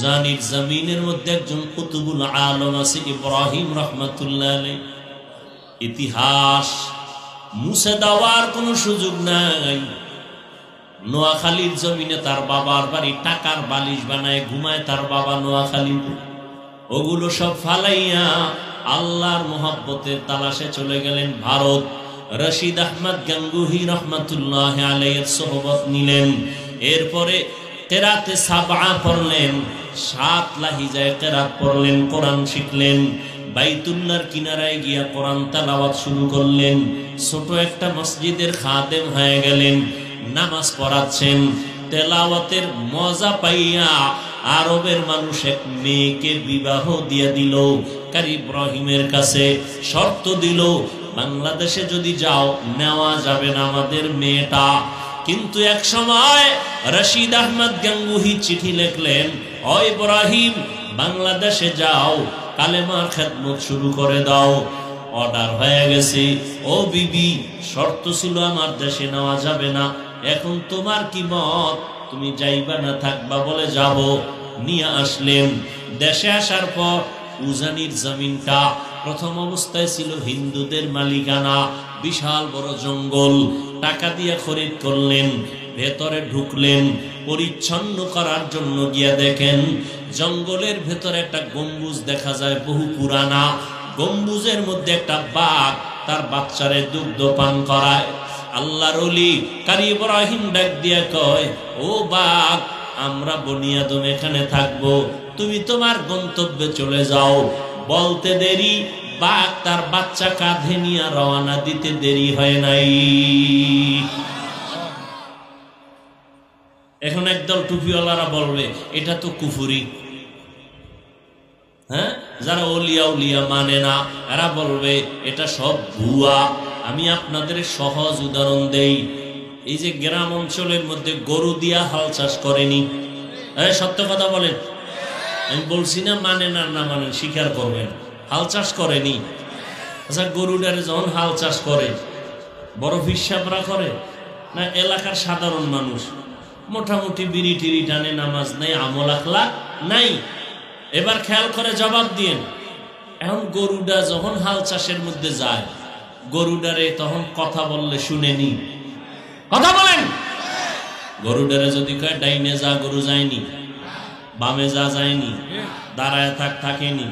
জানির জমিনের মধ্যে একজন কুতুবুল আলম আছে ইব্রাহিম রাহমাতুল্লাহ আলাইহি। ইতিহাস মুছে দেওয়ার কোনো সুযোগ নাই। নোয়াখালীর জমিনে তার বাবার বাড়ি, টাকার বালিশ বানায় ঘুমায় তার বাবা নোয়াখালীতে। ওগুলো সব ফালাইয়া আল্লাহর মোহাব্বতের তালাশে চলে গেলেন ভারত। রশিদ আহমদ গাঙ্গুহি রহমাতুল্লাহ আলাইহির সোহবত নিলেন। এরপরে কেরাতে সাবা পড়লেন, 7 লাহিজায় কেরাত পড়লেন, কোরআন শিখলেন। বাইতুল্লাহর কিনারায় গিয়া কোরআন তেলাওয়াত শুরু করলেন। ছোট একটা মসজিদের খাদেম হয়ে গেলেন, নামাজ পড়াচ্ছেন। তেলাওয়াতের মজা পাইয়া আরবের মানুষ এক মেয়েকে বিবাহ দিয়ে দিল। কারি ইব্রাহিমের কাছে শর্ত দিল, বাংলাদেশে যদি যাও নেওয়া যাবে না আমাদের মেয়েটা। কিন্তু এক সময় রশিদ আহমদ গাঙ্গুহি চিঠি লিখলেন, ও ইব্রাহিম বাংলাদেশে যাও, কালেমার খেদমত শুরু করে দাও। অর্ডার হয়ে গেছে। ও বিবি, শর্ত ছিল আমার দেশে নেওয়া যাবে না, এখন তোমার কি মত, তুমি যাইবা না থাকবা? বলে যাব। নিয়ে আসলেন। দেশে আসার পর উজানির জমিনটা প্রথম অবস্থায় ছিল হিন্দুদের মালিকানা, বিশাল বড় জঙ্গল। টাকা দিয়ে খরিদ করলেন, ভেতরে ঢুকলেন। পরিচ্ছন্ন করার জন্য গিয়া দেখেন জঙ্গলের ভেতরে একটা গম্বুজ দেখা যায়, বহু পুরানা। গম্বুজের মধ্যে একটা বাঘ তার বাচ্চারে দুগ্ধ পান করায়। আল্লাহর ওলি কারি ইব্রাহিম ডাক দিয়া কয়, ও বাঘ, আমরা বনি আদম এখানে থাকবো, তুমি তোমার গন্তব্যে চলে যাও। বলতে দেরি, বাঘ তার বাচ্চা কাঁধে নিয়ে রওনা দিতে দেরি হয় নাই। এখন একদল টুপিওয়ালারা বলবে এটা তো কুফুরি। হ্যাঁ, যারা ওলিয়া উলিয়া মানে না এরা বলবে এটা সব ভুয়া। আমি আপনাদের সহজ উদাহরণ দেই। এই যে গ্রাম অঞ্চলের মধ্যে গরু দিয়া হাল চাষ করেনি, সত্য কথা বলেন, আমি বলছি না মানে না, না মানেন স্বীকার করবেন, হাল চাষ করেনি। আচ্ছা, গরুটারে যখন হাল চাষ করে বড় হিসাবরা করে না এলাকার সাধারণ মানুষ? মোটামুটি বিড়ি টিড়ি টানে, নামাজ নেই, আমল আখলাক নাই। এবার খেয়াল করে জবাব দিয়েন। এখন গরুটা যখন হাল চাষের মধ্যে যায়, গরুটারে তখন কথা বললে শুনেনি? কথা বলেন। গরুটারে যদি কয় ডাইনে যা, গরু যায়নি, বামে যা যায়নি, দাঁড়ায় থাক থাকেনি।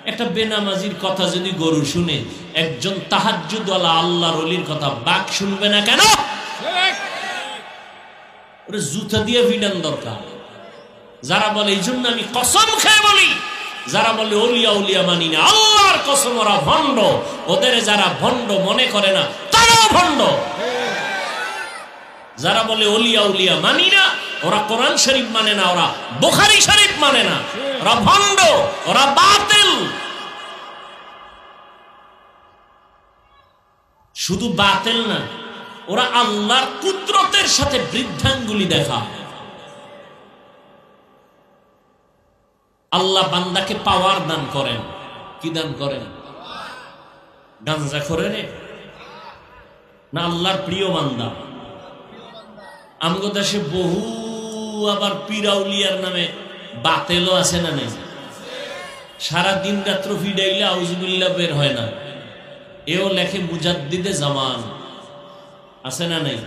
একটা বেনামাজির কথা যদি গরু শুনে, একজন তাহাজ্জুদওয়ালা আল্লাহর ওলির কথা বাঘ শুনবে না কেন? ওরে জুতা দিয়ে ভিডান দরকার। যারা বলে, এই জন্য আমি কসম খেয়ে বলি, যারা বলে ওলিয়া উলিয়া মানি না, আল্লাহর কসম ওরা ভণ্ড। ওদের যারা ভণ্ড মনে করে না তারাও ভণ্ড। যারা বলে ওলিয়া উলিয়া মানি না, ওরা কোরআন শরীফ মানে না, ওরা বুখারী শরীফ মানে না, ওরা ভণ্ড, ওরা বাতিল। শুধু বাতিল না, ওরা আল্লাহর কুদরতের সাথে বৃদ্ধাঙ্গুলি দেখা। আল্লাহ বান্দাকে পাওয়ার দান করেন। কি দান করেন? গাঞ্জা করে রে না আল্লাহর প্রিয় বান্দা? আমগো দেশে বহু আবার পিরাউলিয়ার নামে বাতেলও আছে না নেই? সারা দিন রাত্র ফিডাইলে আউযুবিল্লাহ বের হয় না। এও লেখে মুজাদ্দিদে জামান, আছে না নেই?